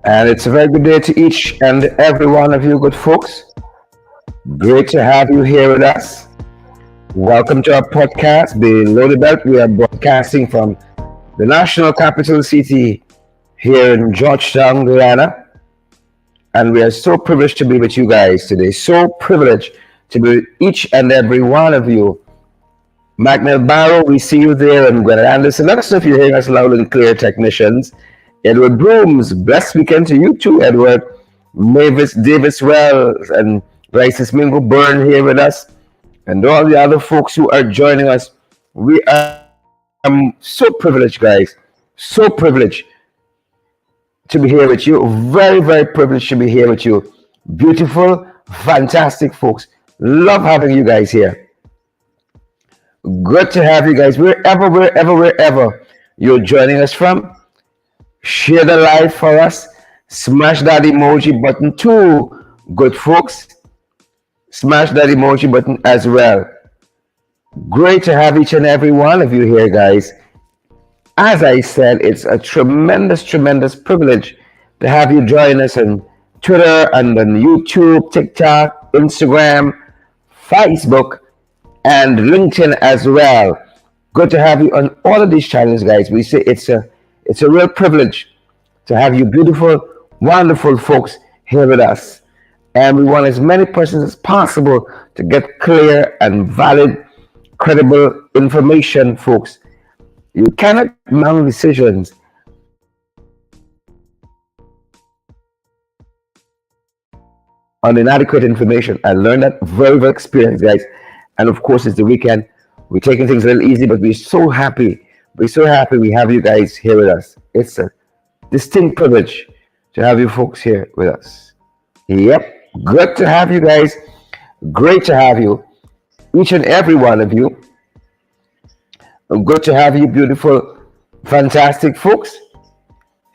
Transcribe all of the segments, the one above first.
And it's a very good day to each and every one of you, good folks. Great to have you here with us. Welcome to our podcast, Below the Belt. We are broadcasting from the national capital city here in Georgetown, Guyana. And we are so privileged to be with you guys today. So privileged to be with each and every one of you. Magnell Barrow, we see you there, and Gwen Anderson. Let us know if you're hearing us loud and clear, technicians. Edward Brooms, blessed weekend to you too, Edward. Mavis Davis Wells and Rices Mingo Byrne here with us, and all the other folks who are joining us. We are so privileged, guys. So privileged to be here with you. Very, very privileged to be here with you. Beautiful, fantastic folks. Love having you guys here. Good to have you guys wherever you're joining us from. Share the live for us. Smash that emoji button too, good folks. Smash that emoji button as well. Great to have each and every one of you here, guys. As I said, it's a tremendous privilege to have you join us on Twitter and on YouTube, TikTok, Instagram, Facebook, and LinkedIn as well. Good to have you on all of these channels, guys. We say it's a real privilege to have you beautiful, wonderful folks here with us. And we want as many persons as possible to get clear and valid, credible information, folks. You cannot make decisions on inadequate information. I learned that very experience, guys. And of course, it's the weekend. We're taking things a little easy, but we're so happy. We're so happy we have you guys here with us. It's a distinct privilege to have you folks here with us. Yep. Good to have you guys. Great to have you. Each and every one of you. Good to have you, beautiful, fantastic folks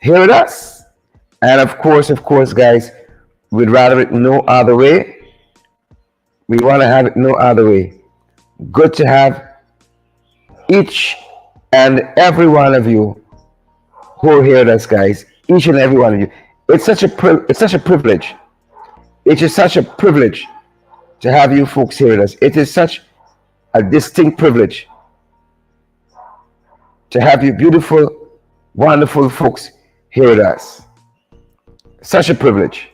here with us. And of course, guys, we'd rather it no other way. We want to have it no other way. Good to have each and every one of you who are here with us, guys. Each and every one of you. It's such a privilege. It is such a privilege to have you folks here with us. It is such a distinct privilege to have you beautiful, wonderful folks here with us. Such a privilege.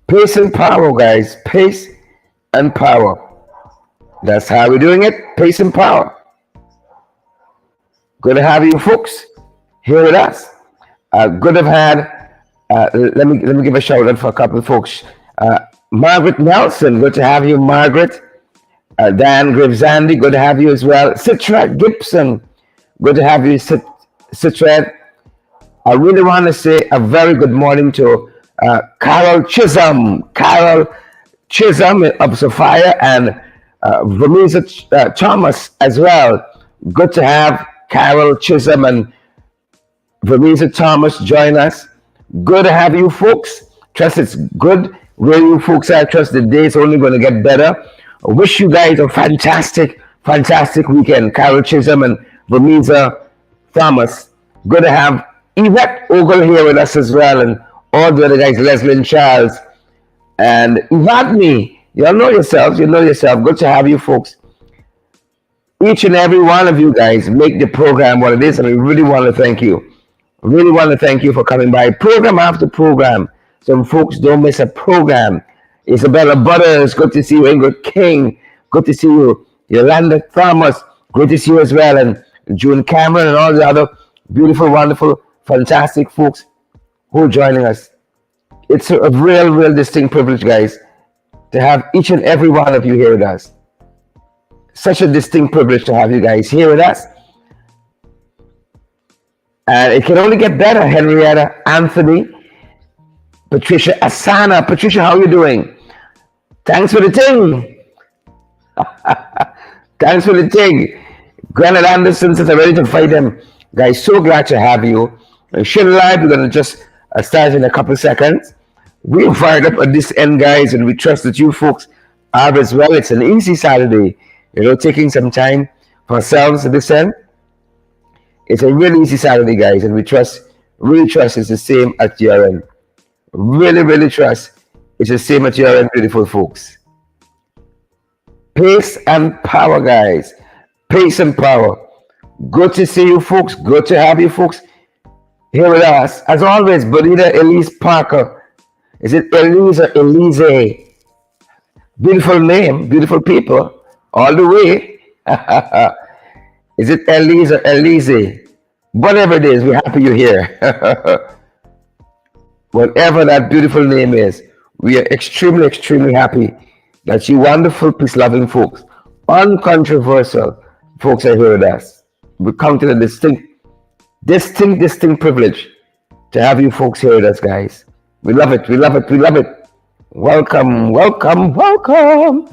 Pace and power, guys. Pace and power. That's how we're doing it. Pace and power. Good to have you folks here with us. Good to have had. Let me give a shout out for a couple of folks. Margaret Nelson, good to have you, Margaret. Dan Gravesandi, good to have you as well. Citrat Gibson, good to have you, Citrat. I really want to say a very good morning to Carol Chisholm of Sophia, and Vermisa Thomas as well. Good to have Carol Chisholm and Vermisa Thomas join us. Good to have you folks. Trust it's good where you folks are. Trust the day is only going to get better. I wish you guys a fantastic weekend. Carol Chisholm and Vermisa Thomas. Good to have Yvette Ogle here with us as well, and all the other guys, Leslie and Charles and Ivadne. You all know yourselves. Good to have you folks. Each and every one of you guys make the program what it is, and we really want to thank you. Really want to thank you for coming by program after program. Some folks don't miss a program. Isabella Butters, good to see you. Ingrid King, good to see you. Yolanda Thomas, good to see you as well. And June Cameron and all the other beautiful, wonderful, fantastic folks who are joining us. It's a real distinct privilege, guys, to have each and every one of you here with us. Such a distinct privilege to have you guys here with us. And it can only get better. Henrietta, Anthony, Patricia Asana. Patricia, how are you doing? Thanks for the thing. Thanks for the thing. Granite Anderson says I'm ready to fight them. Guys, so glad to have you. Share live. We're going to just start in a couple seconds. We're fired up at this end, guys, and we trust that you folks are as well. It's an easy Saturday. Taking some time for ourselves at this end. It's a really easy Saturday, guys, and we trust really trust it's the same at your end. Really, really trust it's the same at your end, beautiful folks. Pace and power, guys. Pace and power. Good to see you, folks. Good to have you, folks, here with us. As always, Bonita Elise Parker. Is it Elise or Elise? Beautiful name, beautiful people, all the way. Is it Elise or Elise? Whatever it is, we're happy you're here. Whatever that beautiful name is, we are extremely, extremely happy that you wonderful, peace-loving folks, uncontroversial folks are here with us. We count it a distinct privilege to have you folks here with us, guys. We love it, we love it, we love it. Welcome, welcome, welcome.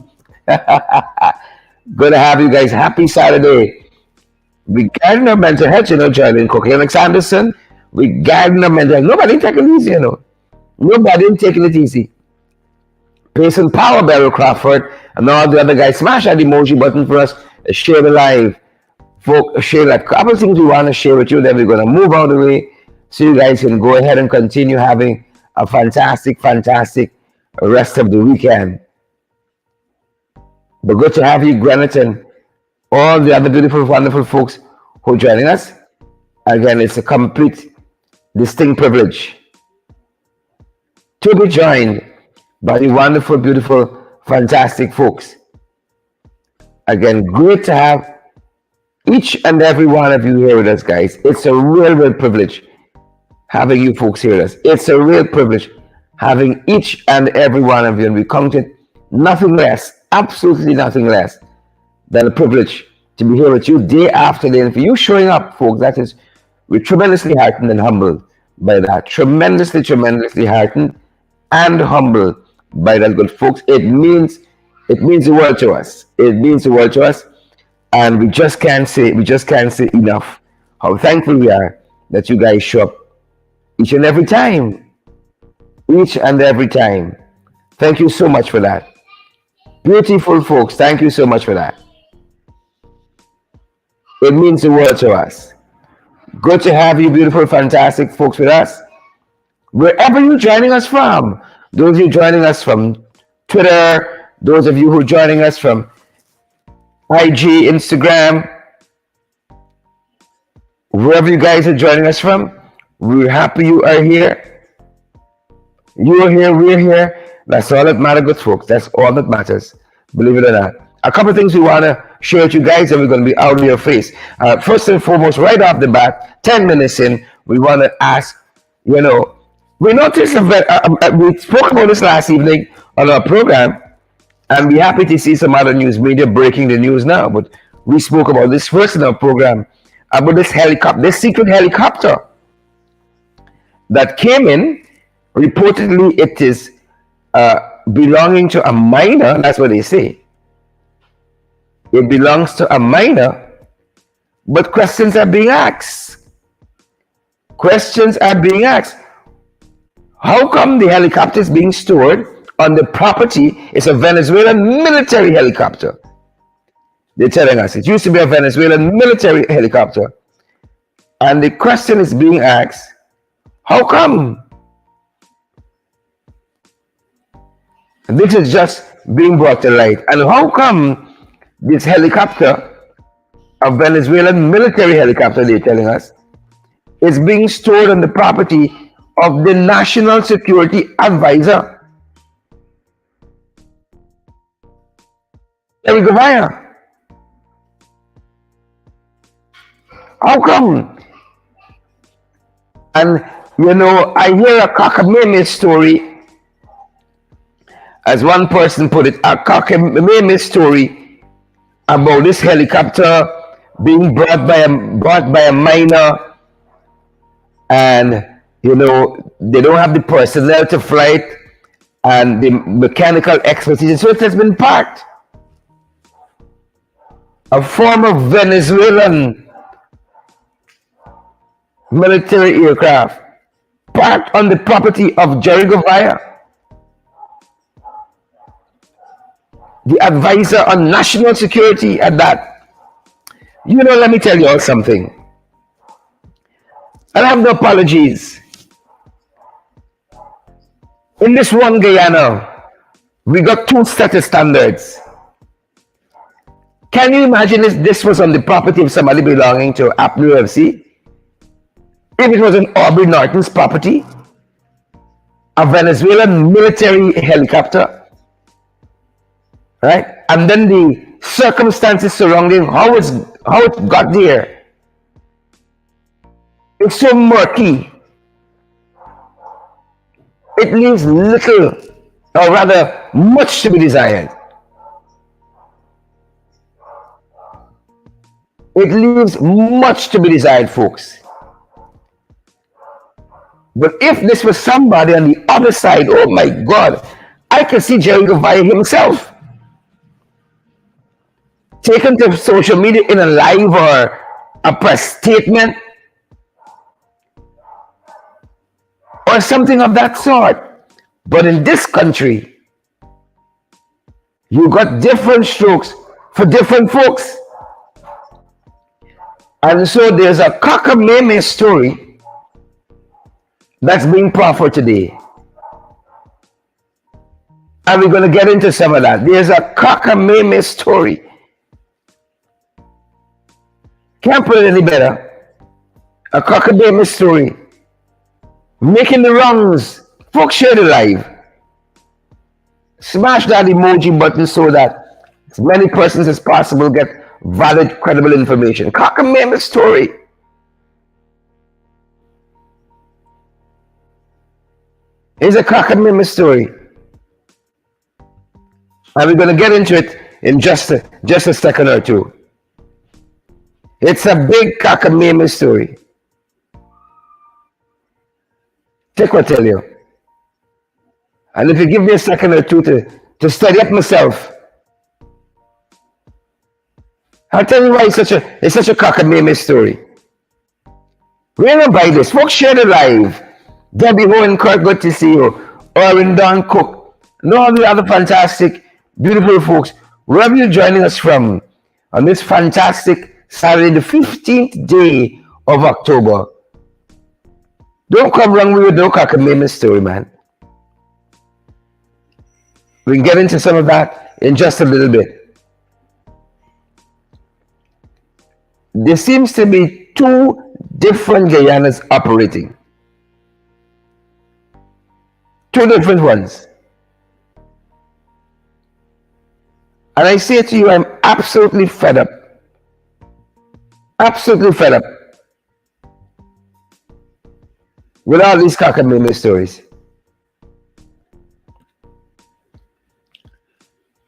Good to have you guys. Happy Saturday. Regarding our mental health, joining Cookie Alexanderson, regarding our mental health, nobody taking it easy, Nobody taking it easy. Pace and power, Beryl Crawford, and all the other guys. Smash that emoji button for us. Share the live. Folks, share that. A couple of things we want to share with you. Then we're going to move out of the way so you guys can go ahead and continue having a fantastic, fantastic rest of the weekend. But good to have you, Granite, and all the other beautiful, wonderful folks who are joining us. Again, it's a complete, distinct privilege to be joined by the wonderful, beautiful, fantastic folks. Again, great to have each and every one of you here with us, guys. It's a real, real privilege having you folks here with us. It's a real privilege having each and every one of you, and we count it nothing less, absolutely nothing less than a privilege to be here with you day after day. And for you showing up, folks, that is, we're tremendously heartened and humbled by that. Tremendously, tremendously heartened and humbled by that, good folks. It means the world to us. It means the world to us, and we just can't say enough how thankful we are that you guys show up each and every time. Each and every time. Thank you so much for that. Beautiful folks, thank you so much for that. It means the world to us. Good to have you, beautiful, fantastic folks with us. Wherever you're joining us from, those of you joining us from Twitter, those of you who are joining us from IG, Instagram, wherever you guys are joining us from, we're happy you are here. You're here, we're here. That's all that matters, good folks. That's all that matters, believe it or not. A couple of things we want to share with you guys, and we're going to be out of your face. First and foremost, right off the bat, 10 minutes in, we want to ask, we noticed, we spoke about this last evening on our program, and we're happy to see some other news media breaking the news now, but we spoke about this first in our program, about this helicopter, this secret helicopter that came in. Reportedly, it is belonging to a minor. That's what they say. It belongs to a minor, but questions are being asked. Questions are being asked. How come the helicopter is being stored on the property? It's a Venezuelan military helicopter. They're telling us it used to be a Venezuelan military helicopter. And the question is being asked, how come? And this is just being brought to light. And how come this helicopter, a Venezuelan military helicopter, they're telling us, is being stored on the property of the National Security Advisor, Eric Guyana? How come? And I hear a cockamamie story, as one person put it, a cockamamie story about this helicopter being brought by a minor, and they don't have the personnel to fly it and the mechanical expertise, so it has been parked. A former Venezuelan military aircraft parked on the property of Jerry Gavaya, the advisor on national security at that. Let me tell you all something. And I have no apologies. In this one Guyana, we got two set of standards. Can you imagine if this was on the property of somebody belonging to Apple UFC? If it was an Aubrey Norton's property, a Venezuelan military helicopter, right? And then the circumstances surrounding how it got there, it's so murky. It leaves little, or rather much, to be desired. It leaves much to be desired, folks. But if this was somebody on the other side, oh my God, I can see Jerry Gavaya himself taken to social media in a live or a press statement or something of that sort. But in this country, you got different strokes for different folks. And so there's a cockamamie story that's being proffered today. And we're going to get into some of that. There's a cockamamie story. Can't put it any better. A cockamamie story. Making the rounds. Folks, share the live. Smash that emoji button so that as many persons as possible get valid, credible information. Cockamamie story. It's a cockamamie story. And we're going to get into it in just a second or two. It's a big cockamamie story. Take what I tell you. And if you give me a second or two to study up myself, I'll tell you why it's such a cockamamie story. Remember by this, folks, share the live. Debbie Hohen Kirk, good to see you. Orin Don Cook, and all the other fantastic, beautiful folks, wherever you're joining us from on this fantastic Saturday, the 15th day of October. Don't come wrong with no cockamamie story, man. We can get into some of that in just a little bit. There seems to be two different Guyanas operating. Two different ones. And I say to you, I'm absolutely fed up. Absolutely fed up with all these cockamamie stories.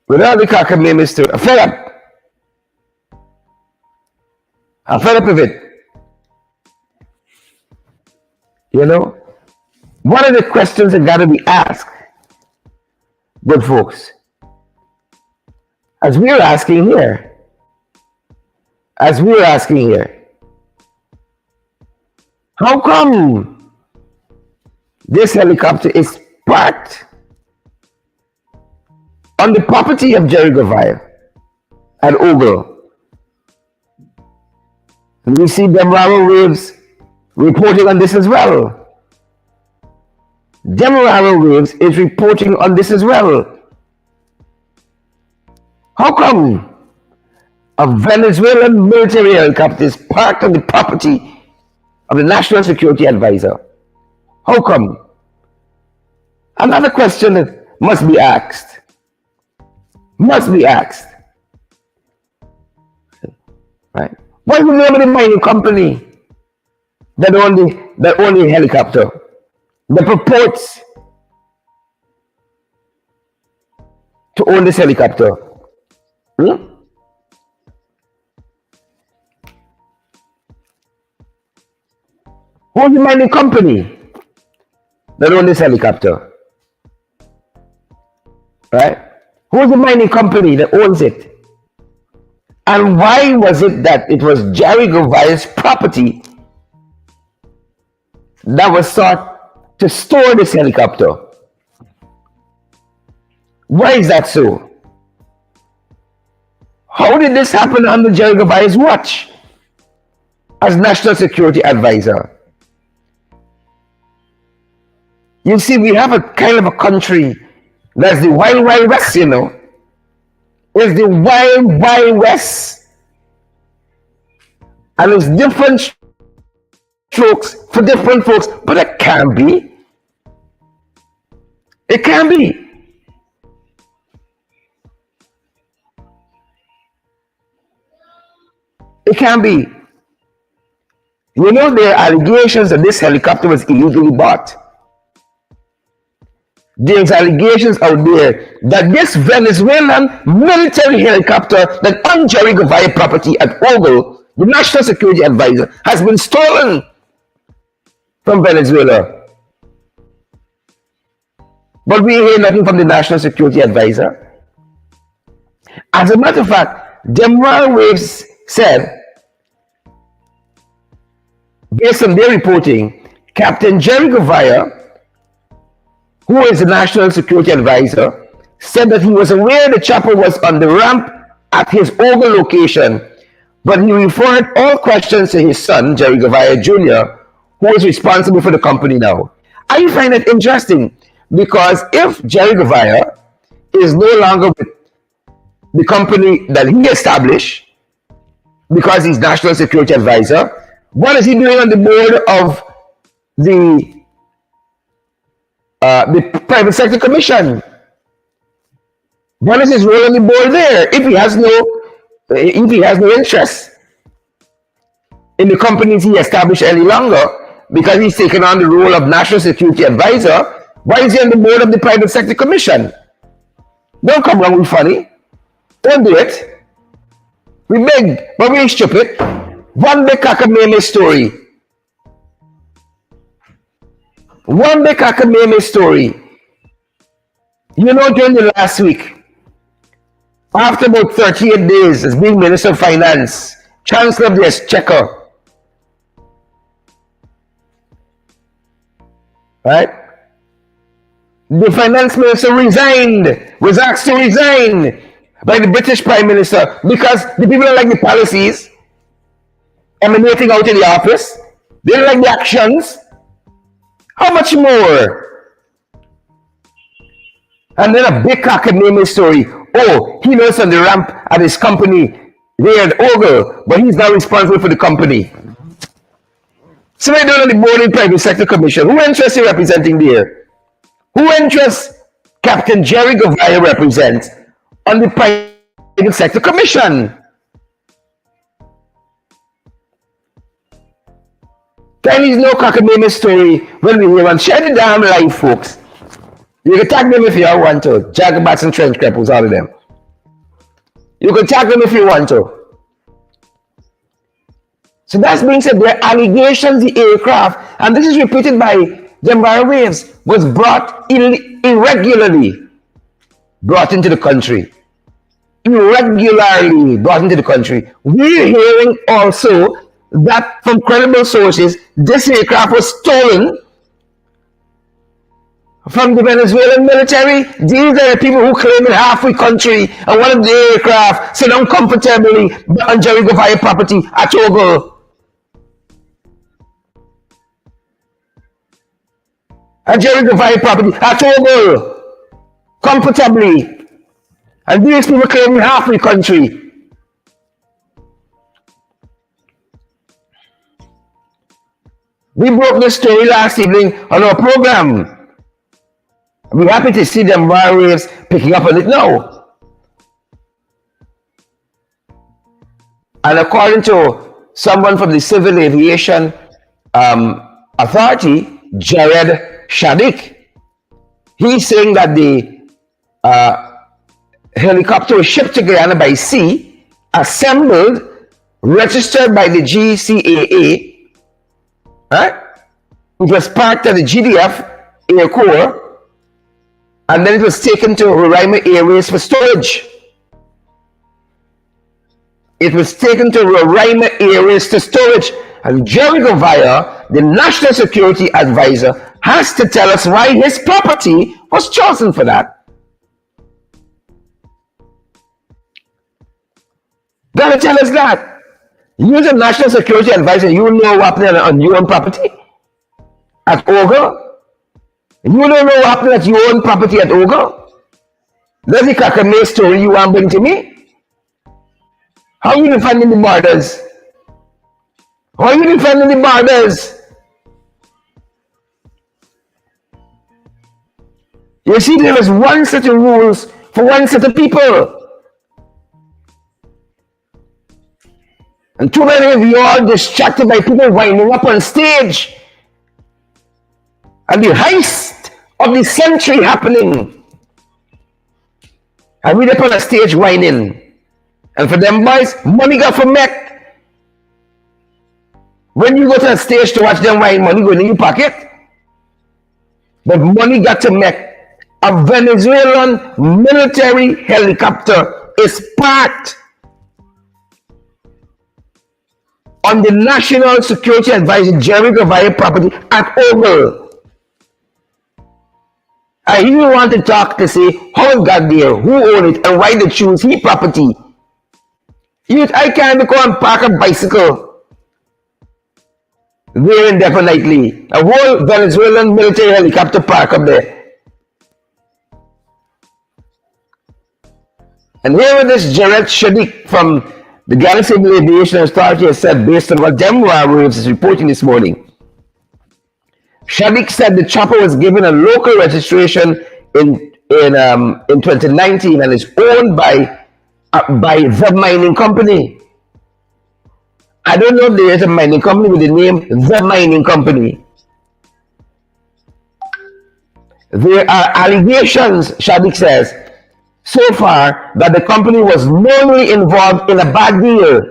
With all the cockamamie stories. I'm fed up. I'm fed up with it. You know? What are the questions that got to be asked, good folks? As we're asking here. How come this helicopter is parked on the property of Jerry Gavaya at Ogle? And we see Demerara Waves reporting on this as well. Demerara Waves is reporting on this as well. How come a Venezuelan military helicopter is parked on the property of the National Security Advisor? How come? Another question that must be asked. Right? What is the name of the mining company that own the helicopter? That purports to own this helicopter? Who's the mining company that owns this helicopter? Right? Who's the mining company that owns it? And why was it that it was Jerry Gavaya's property that was sought to store this helicopter? Why is that so? How did this happen under Jerry Gavaya's watch as National Security Advisor? You see, we have a kind of a country that's the wild, wild west, you know. It's the wild, wild west. And it's different strokes for different folks, but it can be. It can be. It can be. You know, there are allegations that this helicopter was illegally bought. There's allegations out there that this Venezuelan military helicopter that on Jerry Guevara property at Ogle, the National Security Advisor, has been stolen from Venezuela. But we hear nothing from the National Security Advisor. As a matter of fact, Demoral Waves said, based on their reporting, Captain Jerry Guevara, who is the National Security Advisor, said that he was aware the chopper was on the ramp at his Ogle location, but he referred all questions to his son, Jerry Guevara Jr., who is responsible for the company now. I find it interesting because if Jerry Guevara is no longer with the company that he established because he's National Security Advisor, what is he doing on the board of the Private Sector Commission? What is his role on the board there if he has no interest in the companies he established any longer because he's taken on the role of National Security Advisor? Why is he on the board of the Private Sector Commission? Don't come wrong with funny. Don't do it. We beg, but we ain't stupid. One big cockamamie story. One big cockamamie story. You know, during the last week, after about 38 days as being Minister of Finance, Chancellor of the Exchequer, right? The Finance Minister resigned, was asked to resign by the British Prime Minister because the people don't like the policies emanating out in the office. They don't like the actions. How much more? And then a big cockamamie story. Oh, he knows on the ramp at his company there at Ogle, but he's now responsible for the company. So I don't know the board in Private Sector Commission. Who interests you representing there? Who interests Captain Jerry Guevara represents on the Private Sector Commission? There is no cockamamie story when we hear one. Share the damn life, folks. You can tag them if you want to. Jagabats and trench cripples, all of them. You can tag them if you want to. So that's being said, there are allegations the aircraft, and this is repeated by Demoral Waves, was brought irregularly brought into the country. Irregularly brought into the country. We're hearing also that from credible sources, this aircraft was stolen from the Venezuelan military. These are the people who claim it halfway country, and one of the aircraft sit down comfortably on Jerry Guevara property at Ogle. At Jerry Guevara property at Ogle, comfortably. And these people claim halfway country. We broke this story last evening on our program. We're happy to see them warriors picking up on it now. And according to someone from the Civil Aviation Authority, Jared Shadik, he's saying that the helicopter was shipped to Guyana by sea, assembled, registered by the GCAA. Right? It was part of the GDF Air Corps, and then it was taken to Roraima Airways for storage. It was taken to Roraima Airways to storage, and Jerry Guevara, the National Security Advisor, has to tell us why his property was chosen for that. Gotta tell us that. You're the National Security Advisor, you know what happened on your own property? At Ogle? You don't know what happened at your own property at Ogo? That's the Kakame story you want to bring to me? How you defending the borders? How you defending the borders? You see, there is one set of rules for one set of people. And too many of you are distracted by people winding up on stage. And the heist of the century happening. And we up on a stage whining. And for them boys, money got for Mac. When you go to a stage to watch them wine, money go in your pocket. But money got to make. A Venezuelan military helicopter is parked on the National Security Advisor Jerry Gavaya property at Oval. And he want to talk to say how it got there, who owned it, and why they choose his property. I can't go and park a bicycle there indefinitely. A whole Venezuelan military helicopter park up there. And here with this Jared Shadik from the Guyana Civil Aviation Authority has said, based on what Demwa Waves is reporting this morning. Shadik said the chopper was given a local registration in 2019 and is owned by the mining company. I don't know if there is a mining company with the name The Mining Company. There are allegations, Shadik says, so far that the company was knowingly involved in a bad deal.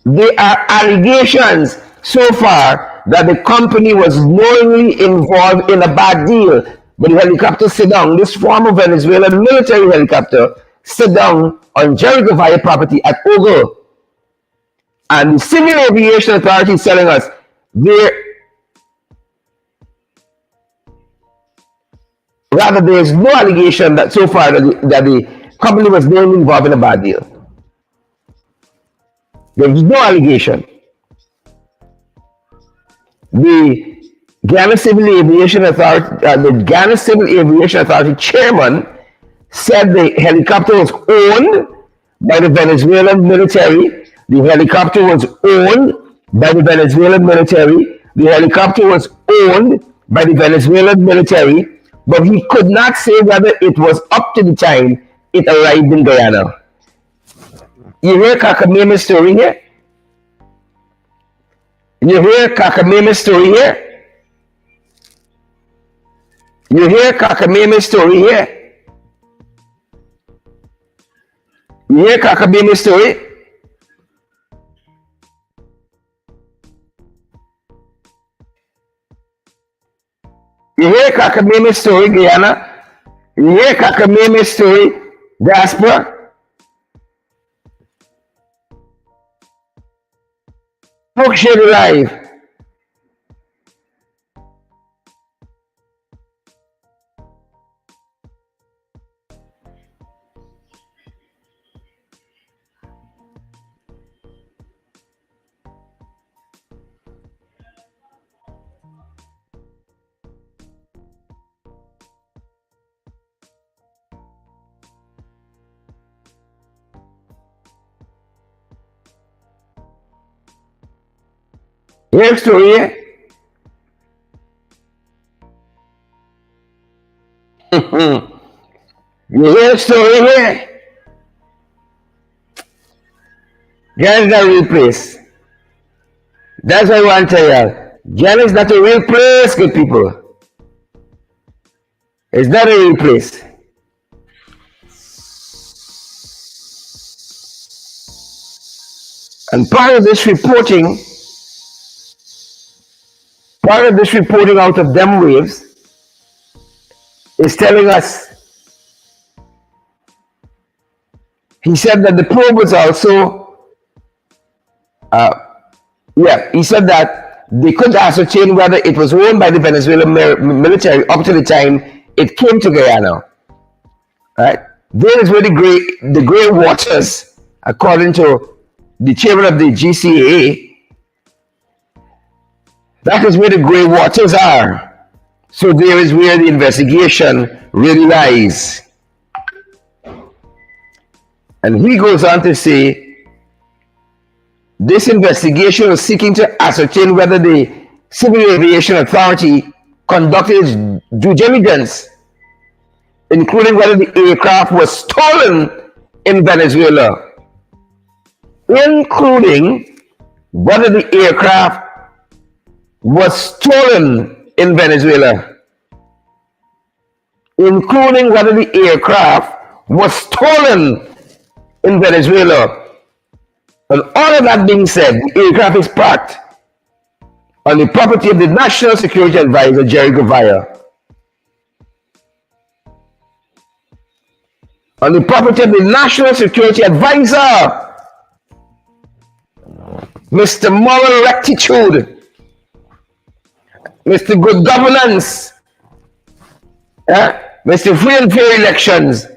There are allegations so far that the company was knowingly involved in a bad deal. But the helicopter sit down, this former Venezuelan military helicopter sit down on Jerry Gavaya property at Ogo. And the Civil Aviation Authority is telling us there is no allegation that so far that the company was knowingly involved in a bad deal. There is no allegation. The Guyana Civil Aviation Authority chairman said the helicopter was owned by the Venezuelan military. The helicopter was owned by the Venezuelan military. The helicopter was owned by the Venezuelan military, but he could not say whether it was up to the time it arrived in Guyana. You hear Kakameme's story here? You hear Kakameme's story here? You hear Kakameme's story here? You hear Kakameme's story? You hear Kakameme's story, Guyana? You hear Kakameme's story, diaspora? Folks share the live. You hear the story here? You hear the story here? Guyana is not a real place. That's what I want to tell you. Guyana is not a real place, good people. It's not a real place. And part of this reporting out of them waves is telling us, he said that the probe was also, he said that they could ascertain whether it was owned by the Venezuelan military up to the time it came to Guyana. Right? There is where the gray waters, according to the chairman of the GCAA, That is where the gray waters are. So there is where the investigation really lies. And he goes on to say, this investigation is seeking to ascertain whether the Civil Aviation Authority conducted its due diligence, including whether the aircraft was stolen in Venezuela. Including whether the aircraft was stolen in Venezuela. Including whether the aircraft was stolen in Venezuela. And all of that being said, the aircraft is parked on the property of the National Security Advisor, Jerry Gavaya. On the property of the National Security Advisor, Mr. Moral Rectitude, Mr. Good Governance, Mr. Free and Fair Elections,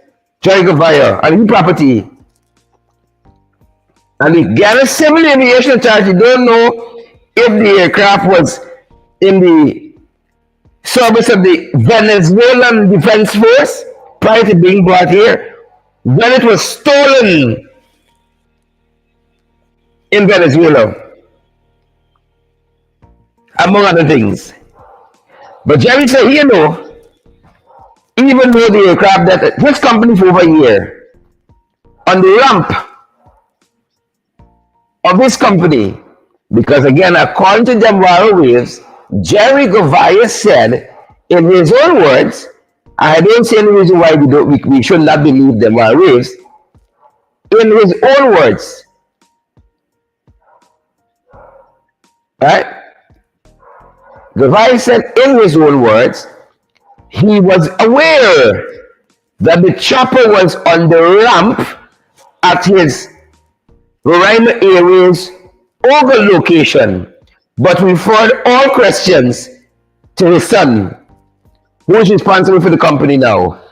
Jerry Gavaya, and his property. And the Guyana Civil Aviation Authority don't know if the aircraft was in the service of the Venezuelan Defense Force prior to being brought here, when it was stolen in Venezuela, among other things. But Jerry said, even though the aircraft that his company for over a year, on the ramp of this company, because again, according to Demwara Waves, Jerry Gavaya said, in his own words, I don't see any reason why we should not believe Demwara Waves, in his own words, right? Gavaya said in his own words, he was aware that the chopper was on the ramp at his Roraima Airways Ogle location, but referred all questions to his son, who is responsible for the company now.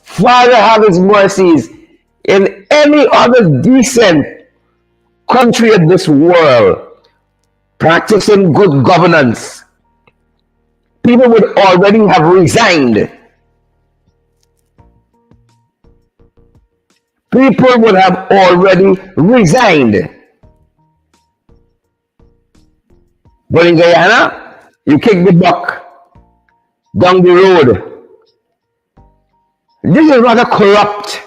Father have his mercies. In any other decent country of this world, practicing good governance, people would already have resigned. People would have already resigned. But in Guyana, you kick the buck down the road. This is what a corrupt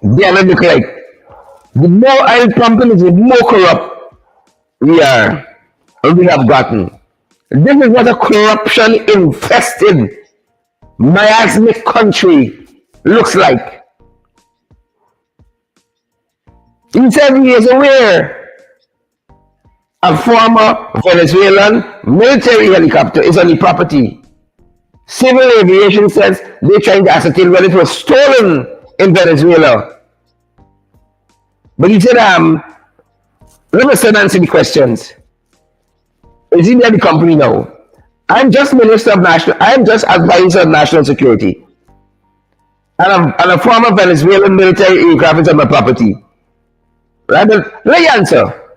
Guyana look like. The more oil pumping is, the more corrupt we are, and we have gotten. This is what a corruption infested miasmic country looks like. He said he is aware a former Venezuelan military helicopter is on the property. Civil aviation says they're trying to ascertain whether it was stolen in Venezuela. But he said, let me start answering the questions. Is he at the company now? I'm just advisor of national security. And a former Venezuelan military aircraft is on my property. Right? But let you answer.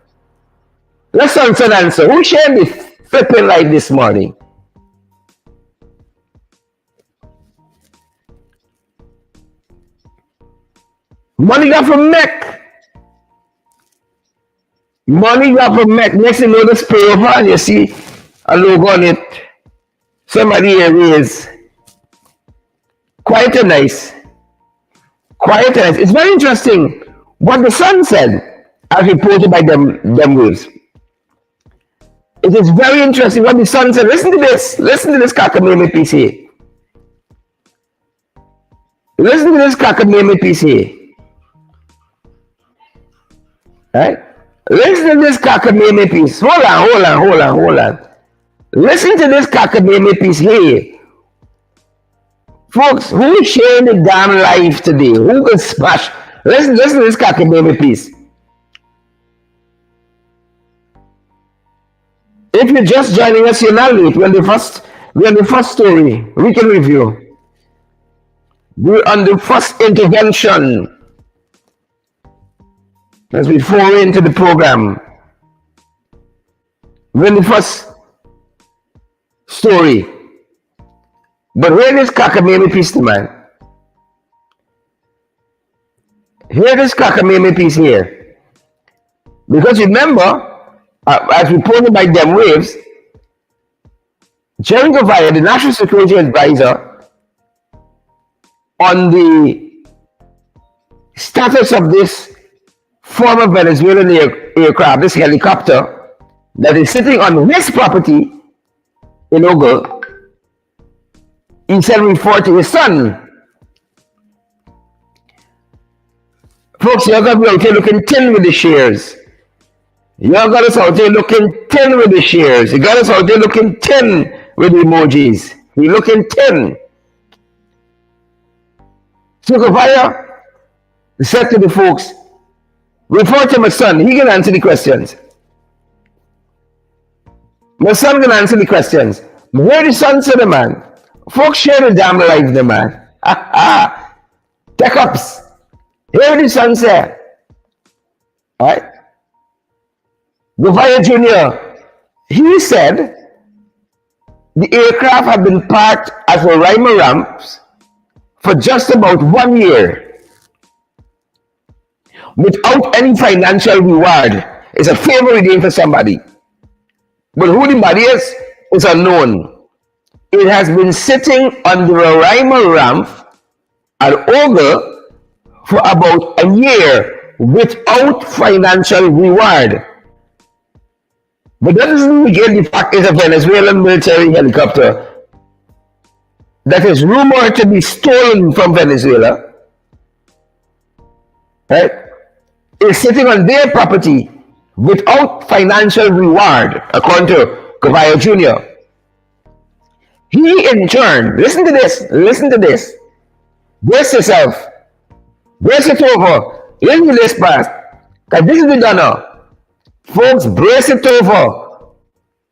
Let's answer. Who shared the flipping light this morning? Money got from MEC. Money got from MEC. Next thing you know, the spray over and you see a logo on it. Somebody here is quite nice. It's very interesting what the Sun said, as reported by them waves. It is very interesting what the Sun said. Listen to this cockamamie piece here. Listen to this cockamamie piece here. Right? Listen to this cockamamie piece. Hold on. Listen to this cockamamie piece here. Folks, who is sharing the damn life today? Who can smash? Listen to this cockamamie piece. If you're just joining us, you're not late. We're on the first story. We can review. We're on the first intervention as we fall into the program. when the first story. But hear this cockamamie piece, man. Hear this cockamamie piece here. Because remember, as reported by them waves, Jerry Govaya, the National Security Advisor, on the status of this former Venezuelan aircraft, this helicopter, that is sitting on his property in Ogle, he said refer to his son. Folks, you're going to be out here looking tin with the shares. You're got us out there looking tin with the shares. You got us out there looking tin with the emojis. You're looking tin. So Govaya said to the folks, refer to my son. He can answer the questions. My son can answer the questions. Where the son said the man? Folks share the damn life, the man. Tech ups. Here the son said. Alright? Govaya Jr., he said the aircraft had been parked at Roraima ramps for just about 1 year without any financial reward. It's a favor we're doing for somebody. But who the body is unknown. It has been sitting on the Roraima ramp at Ogle for about a year without financial reward. But that doesn't negate the fact it's a Venezuelan military helicopter that is rumored to be stolen from Venezuela, right? Is sitting on their property without financial reward, according to Govaya Jr. He in turn, listen to this, brace yourself, brace it over, listen to this part, because this is the donor. Folks, brace it over.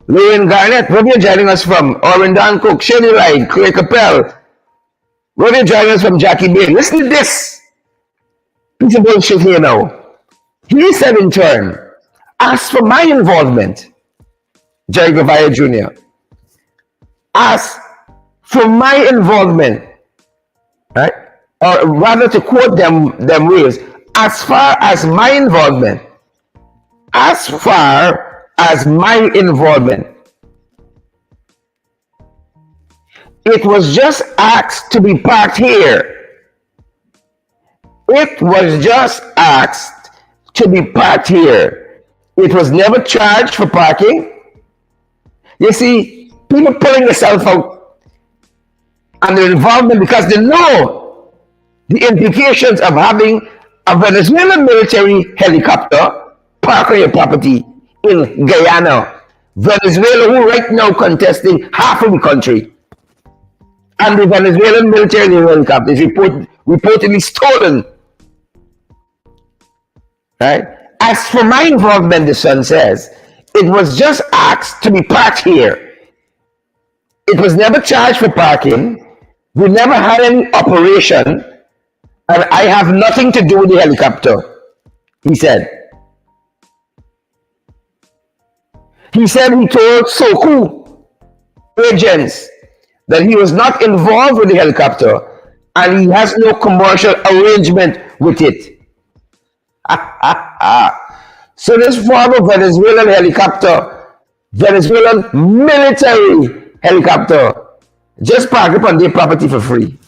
Lorraine Garnett, where you're joining us from? Oren Dan Cook, Shirley Wright, Clay Capel. Where you're joining us from? Jackie Bain. Listen to this piece of bullshit here now. He said in turn, as for my involvement, Jerry Govaya Jr., as for my involvement, right? Or rather to quote them ways, as far as my involvement, it was just asked to be parked here. It was just asked to be parked here. It was never charged for parking. You see, people pulling themselves out and their involvement because they know the implications of having a Venezuelan military helicopter park on your property in Guyana, Venezuela, who right now contesting half of the country. And the Venezuelan military helicopter is reportedly stolen. Right? As for my involvement, the son says, it was just asked to be parked here. It was never charged for parking. We never had any operation, and I have nothing to do with the helicopter, he said. He said he told Soku agents that he was not involved with the helicopter and he has no commercial arrangement with it. So this former Venezuelan helicopter, Venezuelan military helicopter, just parked upon their property for free.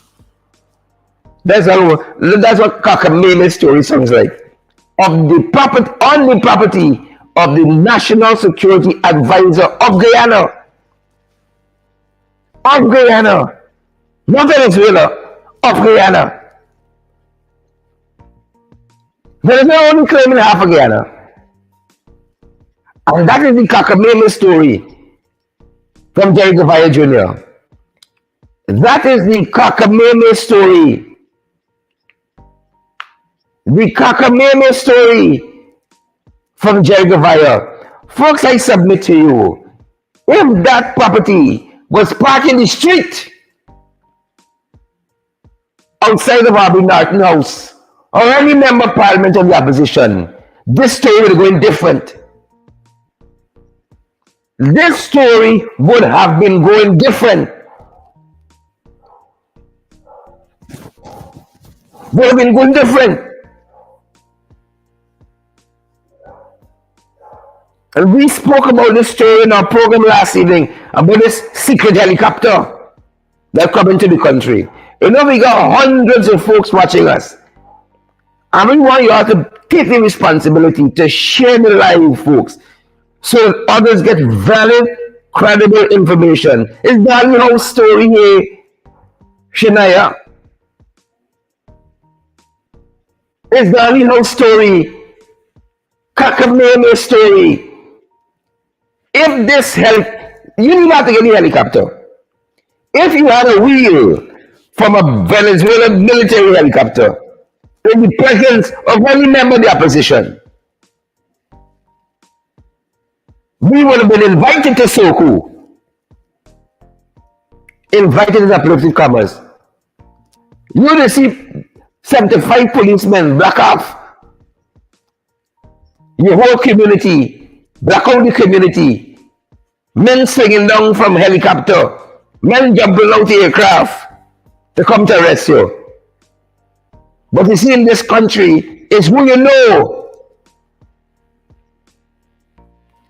That's what cockamamie story sounds like. On the property of the National Security Advisor of Guyana. Of Guyana. Not Venezuela. Of Guyana. Venezuela only claiming half of Guyana. And that is the cockamamie story from Jerry Govaya Jr. That is the cockamamie story. The cockamamie story from Jerry Govaya. Folks, I submit to you, if that property was parked in the street outside of Bobby Norton House or any member of parliament of the opposition, this story would have been different. this story would have been going different. Would have been going different. And we spoke about this story in our program last evening about this secret helicopter that come into the country. You know, we got hundreds of folks watching us. And we want you all to take the responsibility to share the live, folks, so that others get valid, credible information. Is that your whole story here, Shania? Is that your whole story? Kakameme story. If this help, you need not to get the helicopter. If you had a wheel from a Venezuelan military helicopter in the presence of any member of the opposition, we would have been invited to Soku. Invited in uplifted commerce. You would have seen 75 policemen black off. Your whole community, black out the community. Men swinging down from helicopter. Men jumping out the aircraft to come to arrest you. But you see, in this country, it's who you know.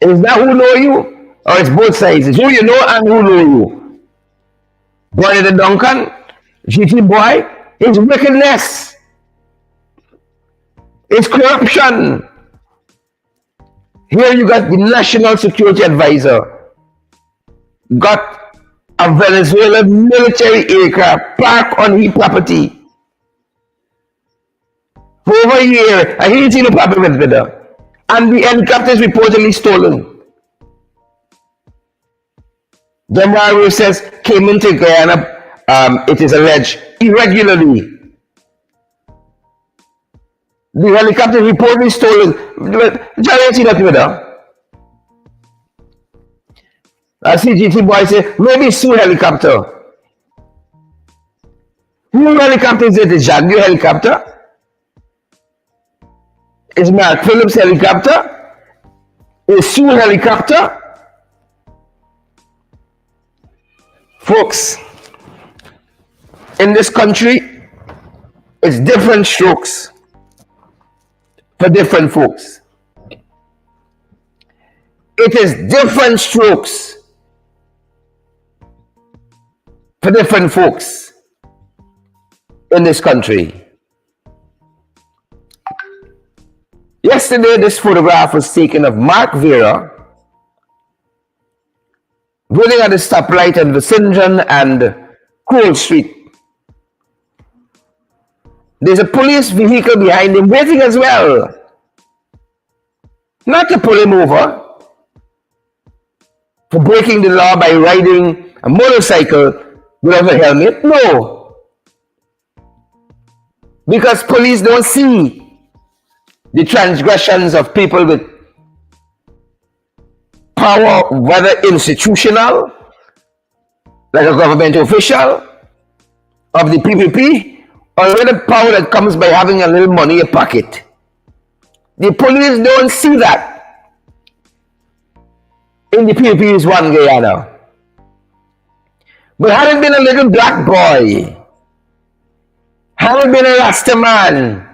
It's not who know you, or it's both sides. It's who you know and who know you. Boy in the Duncan, GT boy, it's wickedness. It's corruption. Here you got the National Security Advisor. Got a Venezuelan military aircraft parked on his property. For over a year, and he didn't see no problem with it. And the helicopter is reportedly stolen. The Mario says came into Guyana, it is alleged, irregularly. The helicopter is reportedly stolen. Johnny, see nothing with that. I see GT boy say, maybe Sue helicopter. Who helicopter is it? The Jaguar helicopter? Is Mark Phillips helicopter? Is Sue helicopter? Folks, in this country, it's different strokes for different folks. It is different strokes for different folks in this country. Yesterday, this photograph was taken of Mark Vera waiting at the stoplight at Vicindron and Cole Street. There's a police vehicle behind him waiting as well. Not to pull him over for breaking the law by riding a motorcycle without a helmet. No. Because police don't see the transgressions of people with power, whether institutional, like a government official, of the PPP, or whether power that comes by having a little money in your pocket. The police don't see that in the PPP's one Guyana. But had it been a little black boy, had it been a Rasta man,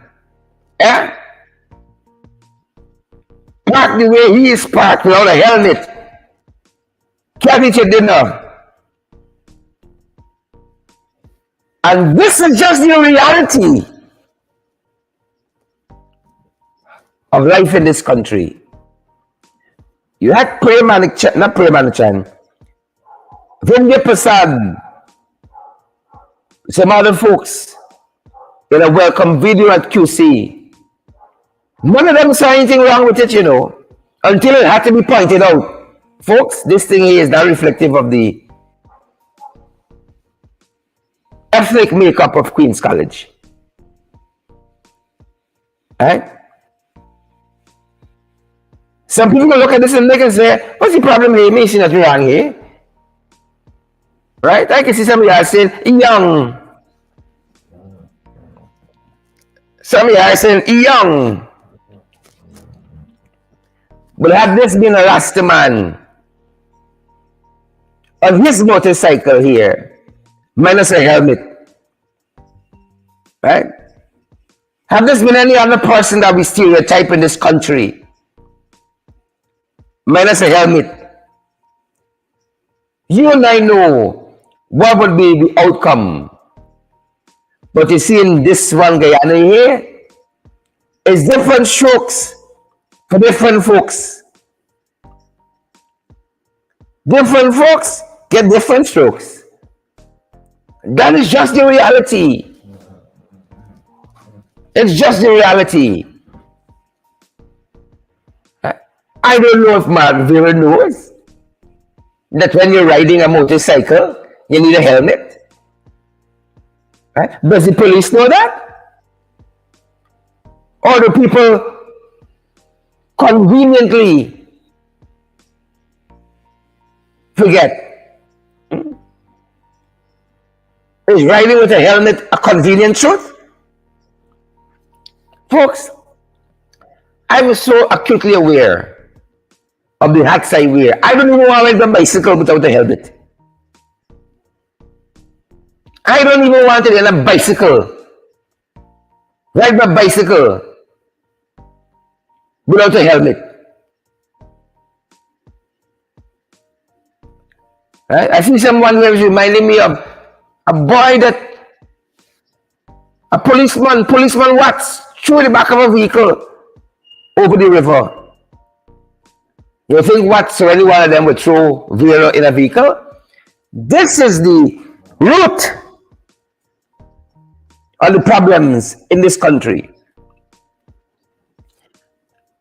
parked the way he is parked without a helmet, can't eat your dinner. And this is just the reality of life in this country. You had Premanichan, Vindya Prasad, some other folks in a welcome video at QC. None of them saw anything wrong with it, you know, until it had to be pointed out. Folks, this thing here is not reflective of the ethnic makeup of Queen's College. Right? Some people will look at this and they can say, what's the problem here? Me see nothing wrong here. Right? I can see somebody else saying, young. Somebody else saying, young. But had this been a Rasta man, on his motorcycle here, minus a helmet, right? Have there been any other person that we stereotype in this country, minus a helmet? You and I know what would be the outcome. But you see, in this one Guyana here, it's different strokes for different folks. Different folks get different strokes. That is just the reality. It's just the reality. I don't know if Mark Vera knows that when you're riding a motorcycle, you need a helmet. Right? Does the police know that? Or do people conveniently forget? Is riding with a helmet a convenient truth? Folks, I was so acutely aware of the hats I wear. I don't even want to ride a bicycle without a helmet. I don't even want to ride a bicycle. Ride my bicycle without a helmet. Right? I see someone who is reminding me of a boy that a policeman Watts threw the back of a vehicle over the river. You think Watts or any one of them would throw Vera in a vehicle? This is the root of the problems in this country.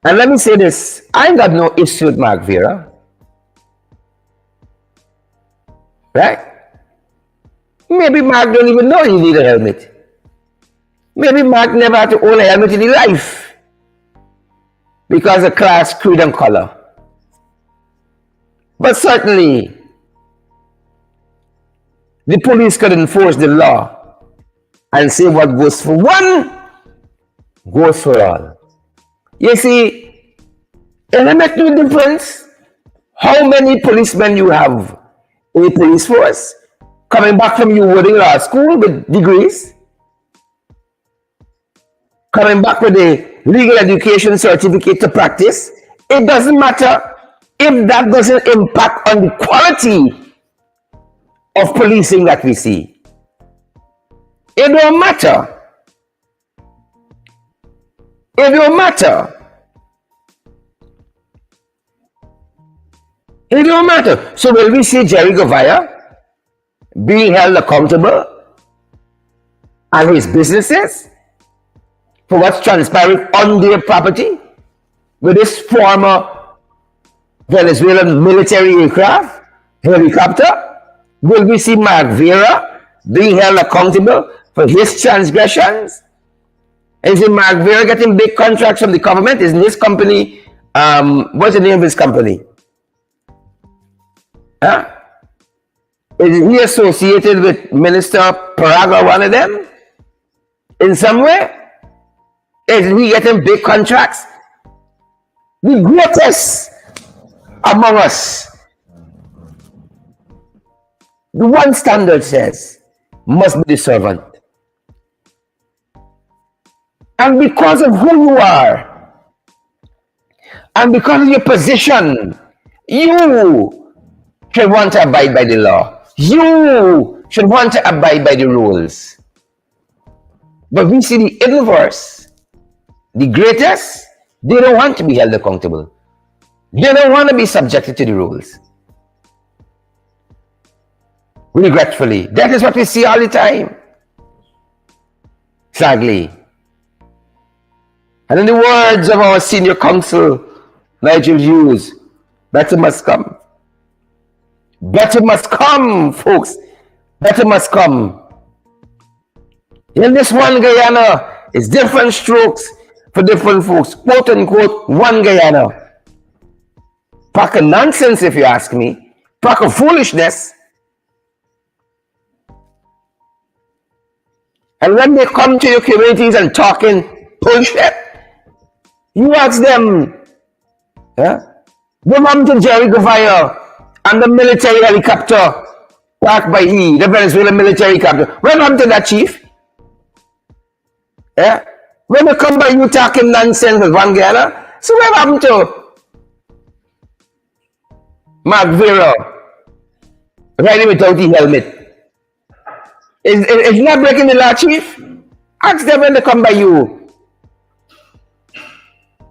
And let me say this, I ain't got no issue with Mark Vera. Right? Maybe Mark don't even know he need a helmet. Maybe Mark never had to own a helmet in his life because of class, creed, and color. But certainly, the police could enforce the law and say what goes for one goes for all. You see, it makes no difference how many policemen you have in the police force coming back from your boarding law school with degrees, coming back with a legal education certificate to practice. It doesn't matter if that doesn't impact on the quality of policing that we see. It don't matter. It don't matter. It don't matter. So will we see Jerry Govaya being held accountable and his businesses for what's transpiring on their property with this former Venezuelan military aircraft, helicopter? Will we see Mark Vera being held accountable for his transgressions? Is it Mark Vera getting big contracts from the government? Isn't his company, what's the name of his company? Huh? Is he associated with Minister Paraga, one of them? In some way? Is he getting big contracts? The greatest among us, the one standard says, must be the servant. And because of who you are, and because of your position, you should want to abide by the law. You should want to abide by the rules. But we see the inverse. The greatest, they don't want to be held accountable. They don't want to be subjected to the rules. Regretfully, that is what we see all the time. Sadly. And in the words of our senior counsel, Nigel Hughes, better must come. Better must come, folks. Better must come. In this one Guyana, it's different strokes for different folks. Quote unquote, one Guyana. Pack of nonsense, if you ask me. Pack of foolishness. And when they come to your communities and talking bullshit, you ask them, yeah? They come to Jerry Govaya And the military helicopter parked by the Venezuelan military helicopter. What happened to that, chief? Yeah? When they come by you talking nonsense with Van Guyana, so what happened to Mark Vera riding without the helmet? Is not breaking the law, chief? Ask them when they come by you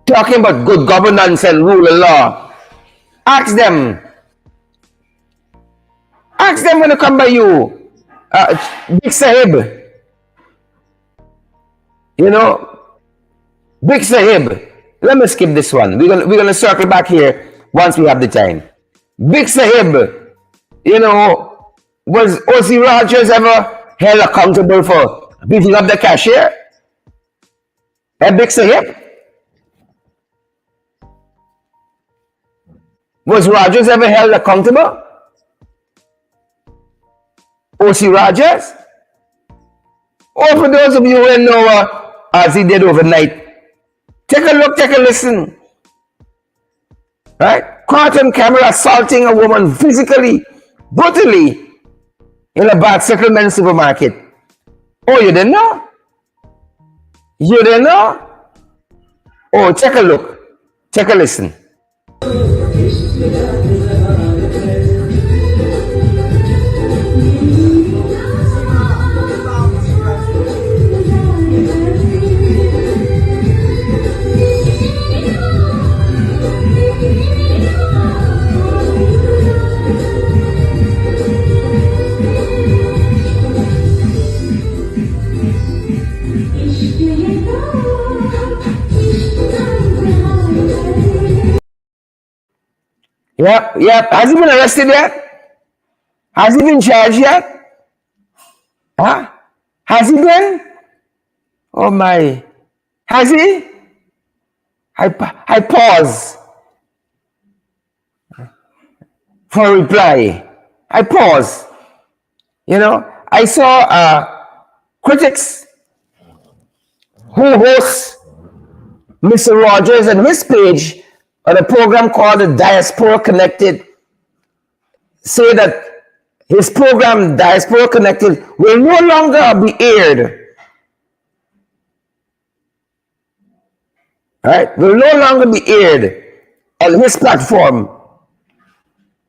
talking about good governance and rule of law. Ask them. Ask them when they come by you. Big Sahib. You know, Big Sahib. Let me skip this one. We're gonna circle back here once we have the time. Big Sahib, you know, was O.C. Rogers ever held accountable for beating up the cashier? And Big Sahib? Was Rogers ever held accountable? O.C. Rogers? Or for those of you who know as he did overnight, take a look, take a listen. Right? Caught on camera assaulting a woman physically, brutally, in a bad settlement supermarket. Oh, you didn't know? You didn't know? Oh, take a look, take a listen. Yep. Has he been arrested yet? Has he been charged yet? Huh? Has he been? Oh my. Has he? I pause for a reply. I pause. You know, I saw critics who host Mr. Rogers and his page on a program called the Diaspora Connected say that his program Diaspora Connected will no longer be aired. Right? Will no longer be aired on his platform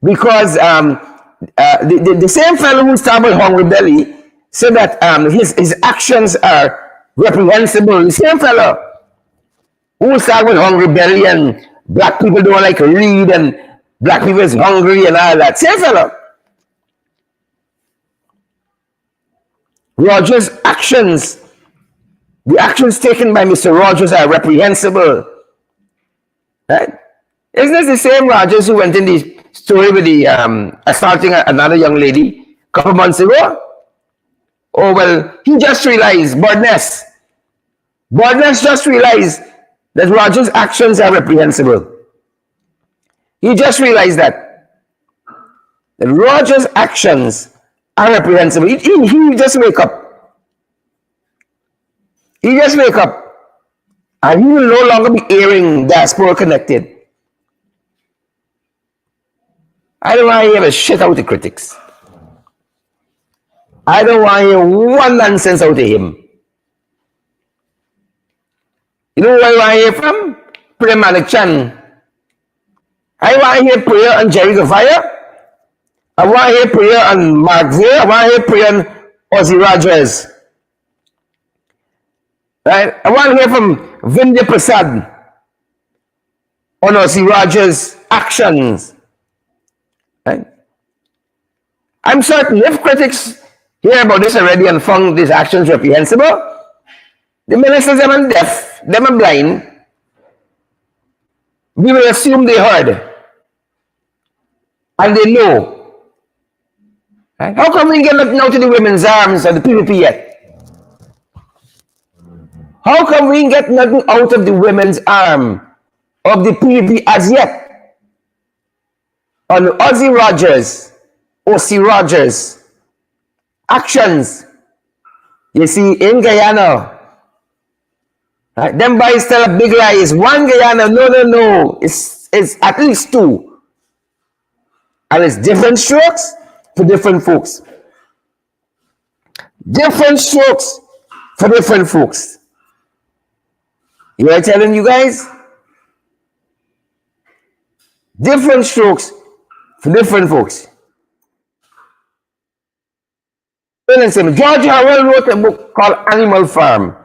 because the same fellow who started Hungry Belly said that his actions are reprehensible. The same fellow who started with Hungry Belly and black people don't like to read and black people is hungry and all that. Same fellow. Rogers' actions, the actions taken by Mr. Rogers are reprehensible. Right? Isn't this the same Rogers who went in the story with the assaulting another young lady a couple months ago? Oh, well, he just realized, Bordness just realized that Rogers' actions are reprehensible. He just realized that Rogers' actions are reprehensible. He just wake up. He just wake up. And he will no longer be airing Diaspora Connected. I don't want to hear a shit out of critics. I don't want to hear one nonsense out of him. You know who I want to hear from? Prayer Malik Chan. I want to hear prayer on Jerry Gavaya. I want to hear prayer on Mark Veer. I want to hear prayer on Ozzy Rogers. Right? I want to hear from Vindya Prasad on Ozzy Rogers' actions. Right? I'm certain if critics hear about this already and found these actions reprehensible, the ministers them are deaf, them are blind. We will assume they heard. And they know. Right? How come we get nothing out of the women's arms of the PPP yet? How come we get nothing out of the women's arm of the PPP as yet? On Ozzy Rogers, O.C. Rogers, actions. You see, in Guyana, right, them boys tell a big lie. It's one Guyana. No. It's at least two. And it's different strokes for different folks. Different strokes for different folks. You know what I'm telling you guys? Different strokes for different folks. George Howell wrote a book called Animal Farm.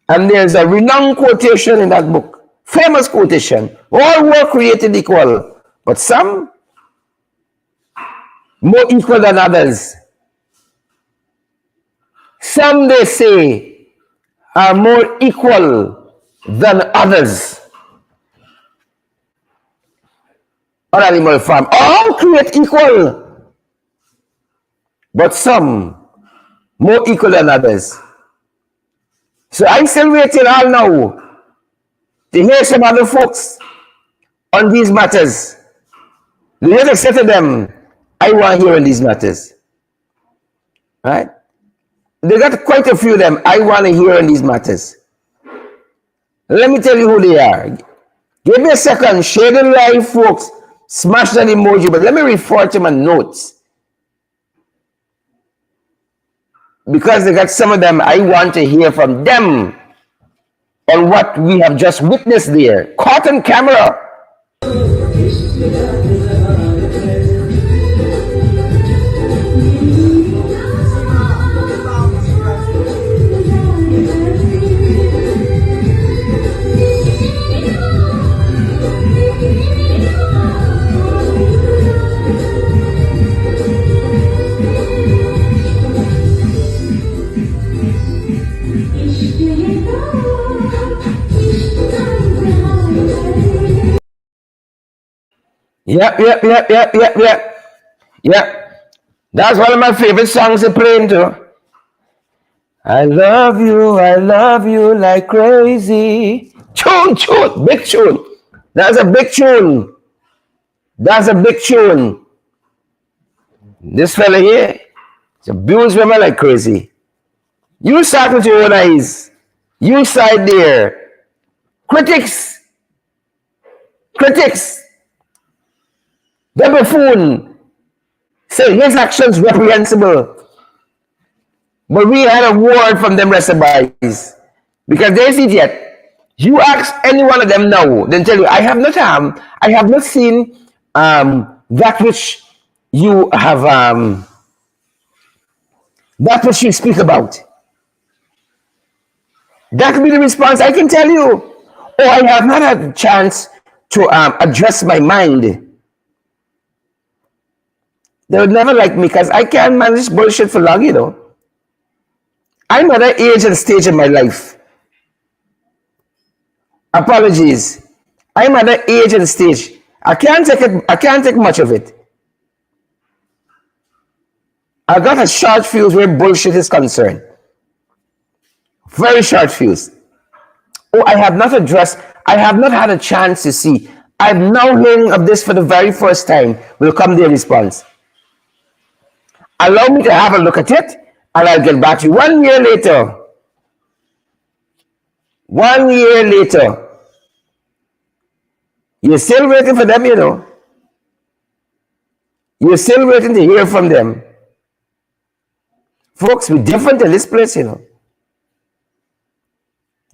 And there's a renowned quotation in that book. Famous quotation. All were created equal, but some more equal than others. Some, they say, are more equal than others. On Animal Farm. All create equal, but some more equal than others. So I'm still waiting all now to hear some other folks on these matters. Let us say to them, I want to hear on these matters. Right? They got quite a few of them I want to hear on these matters. Let me tell you who they are. Give me a second, share the live, folks. Smash that emoji, but let me refer to my notes. Because they got some of them I want to hear from them on what we have just witnessed there. Caught on camera. Yep. That's one of my favorite songs to play into. I love you like crazy. Tune, big tune. That's a big tune. This fella here, it's abuse women like crazy. You start with your own eyes. You side there. Critics. The buffoon say his actions reprehensible. But we had a word from them reservoirs. Because there's it yet. You ask any one of them now, then tell you, I have not seen that which you have that which you speak about. That could be the response. I can tell you. Oh, I have not had a chance to address my mind. They would never like me because I can't manage bullshit for long, you know. I'm at an age and stage in my life. Apologies. I'm at an age and stage. I can't take much of it. I got a short fuse where bullshit is concerned. Very short fuse. Oh, I have not had a chance to see. I'm now hearing of this for the very first time. Will come their response. Allow me to have a look at it, and I'll get back to you 1 year later. 1 year later. You're still waiting for them, you know. You're still waiting to hear from them. Folks, we're different in this place, you know.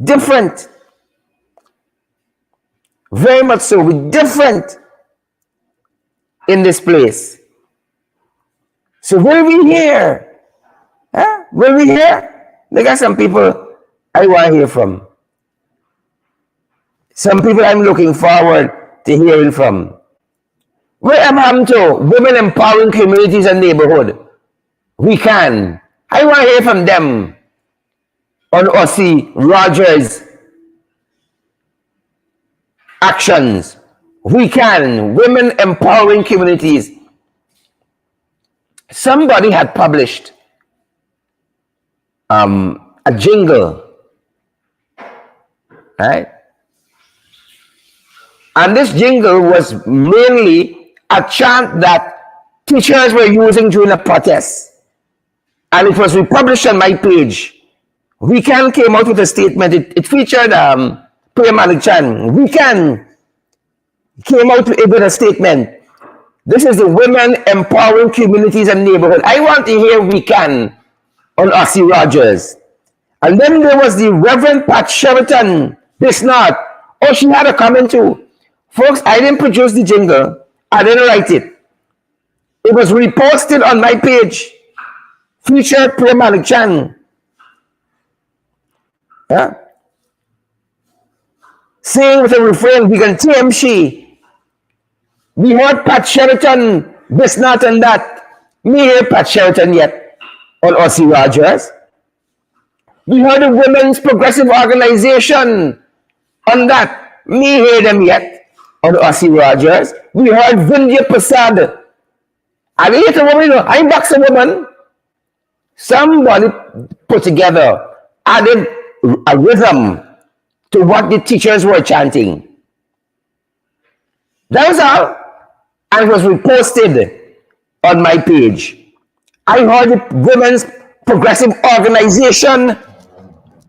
Different. Very much so. We're different in this place. So will we hear? Huh? Will we hear? There are some people I want to hear from. Some people I'm looking forward to hearing from. Where am I to? Women empowering communities and neighborhood. We can. I want to hear from them on Ossie Rogers' actions. We can. Women empowering communities. Somebody had published a jingle, right? And this jingle was mainly a chant that teachers were using during a protest. And it was republished on my page. We Can came out with a statement. It featured Prem Malik Chan. We Can. came out with a statement. This is the women empowering communities and neighborhoods. I want to hear "We Can" on Ossie Rogers. And then there was the Reverend Pat Sheraton, this not. Oh, she had a comment too. Folks, I didn't produce the jingle. I didn't write it. It was reposted on my page. Featured Priya Malik Chan. Yeah. Saying with a refrain, we can tame she. We heard Pat Sheraton, this, not, and that. Me hear Pat Sheraton yet on Ossie Rogers. We heard the Women's Progressive Organization on that. Me hear them yet on Ossie Rogers. We heard Vindhya Prasad. I hate a woman, I box a woman. Somebody put together, added a rhythm to what the teachers were chanting. That was all. And it was reposted on my page. I heard the Women's Progressive Organization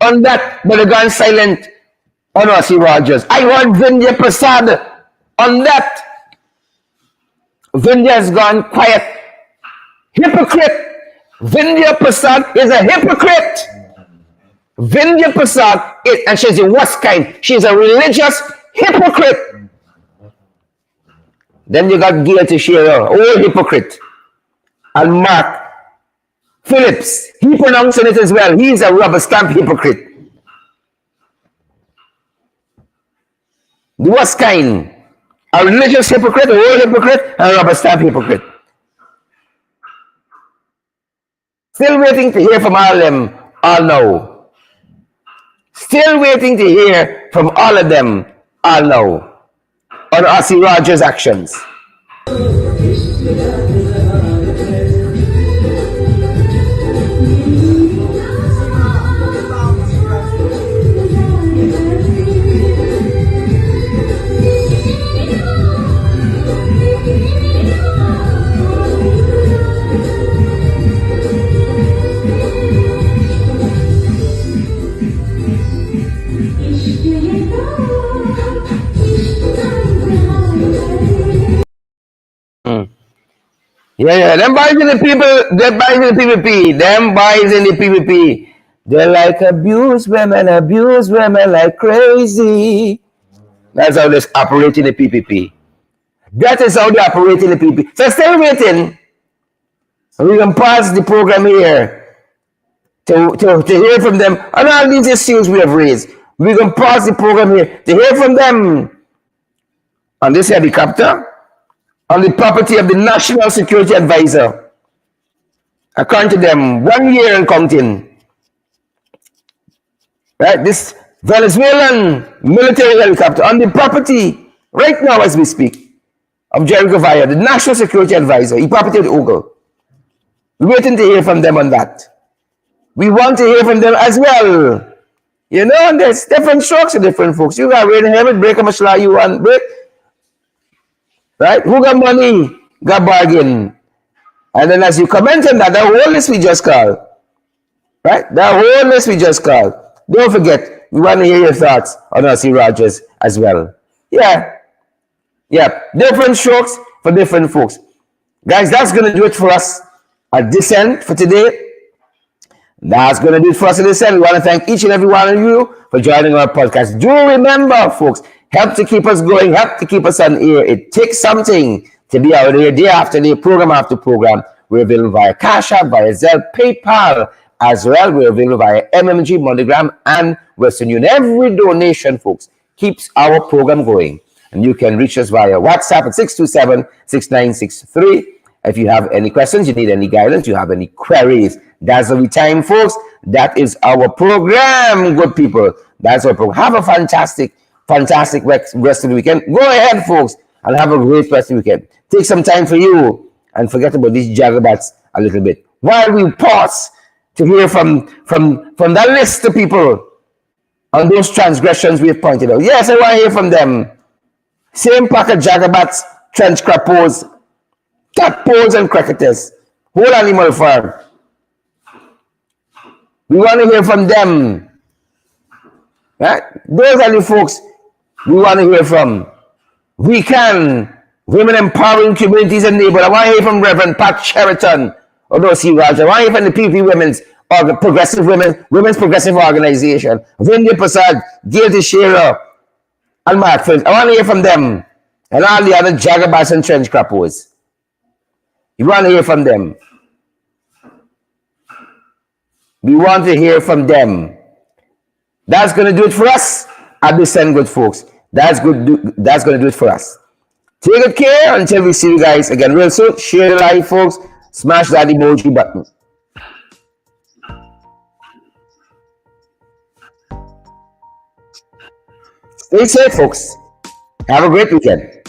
on that, but they gone silent on Ossie Rogers. I heard Vindhya Prasad on that. Vindhya has gone quiet. Hypocrite. Vindhya Prasad is a hypocrite. Vindhya Prasad is, and she's the worst kind. She's a religious hypocrite. Then you got Gail Teixeira, oh hypocrite. And Mark Phillips, he pronouncing it as well. He's a rubber stamp hypocrite. The worst kind. A religious hypocrite, a whole hypocrite, and a rubber stamp hypocrite. Still waiting to hear from all of them, all now. Still waiting to hear from all of them, all now. On Ossie Rogers' actions. Yeah, them boys in the people, them boys in the PVP, them boys in the PVP, they like abuse women like crazy. That's how they operate in the PPP. That is how they operate in the PPP. So still waiting. We can pause the program here to hear from them on all these issues we have raised. We can pause the program here to hear from them on this helicopter, on the property of the National Security Advisor. According to them, 1 year and counting. Right, this Venezuelan military helicopter on the property right now as we speak of Jerry Govaya, the National Security Advisor, he property of the Ogle. We're waiting to hear from them on that. We want to hear from them as well. You know, and there's different strokes for different folks. You got ready to have it, break a mashallah, you want break. Right? Who got money, got bargain. And then as you comment on that, the whole list we just called. Right? The whole list we just called. Don't forget, we want to hear your thoughts on Ossie Rogers as well. Yeah. Yeah. Different strokes for different folks. Guys, that's going to do it for us at this end for today. That's going to do it for us at this end. We want to thank each and every one of you for joining our podcast. Do remember, folks, help to keep us going, help to keep us on air. It takes something to be out there day after day, program after program. We're available via Cash App, via Zelle, PayPal as well. We're available via MMG, MoneyGram, and Western Union. Every donation, folks, keeps our program going. And you can reach us via WhatsApp at 627-6963. If you have any questions, you need any guidance, you have any queries, that's the time, folks. That is our program, good people. That's our program. Have a fantastic rest of the weekend. Go ahead, folks, and have a great rest of the weekend. Take some time for you and forget about these jagabats a little bit. While we pause to hear from that list of people on those transgressions we have pointed out. Yes, I want to hear from them. Same pack of jagabats, trench crappos, tadpoles, and cricketers. Whole animal farm. We want to hear from them. Right? Those are the folks we want to hear from. We can. Women empowering communities and neighborhoods. I want to hear from Reverend Pat Sheraton. Or no, see, Raj. I want to hear from the PP Women's or Progressive Women's Progressive Organization. Vindy Prasad, Gail Teixeira, and Mark Flint. I want to hear from them. And all the other jagabas and trench crappos. You want to hear from them. We want to hear from them. That's going to do it for us at the Send Good folks. That's good. That's going to do it for us. Take good care until we see you guys again real soon. Share the live, folks. Smash that emoji button. Stay safe, folks. Have a great weekend.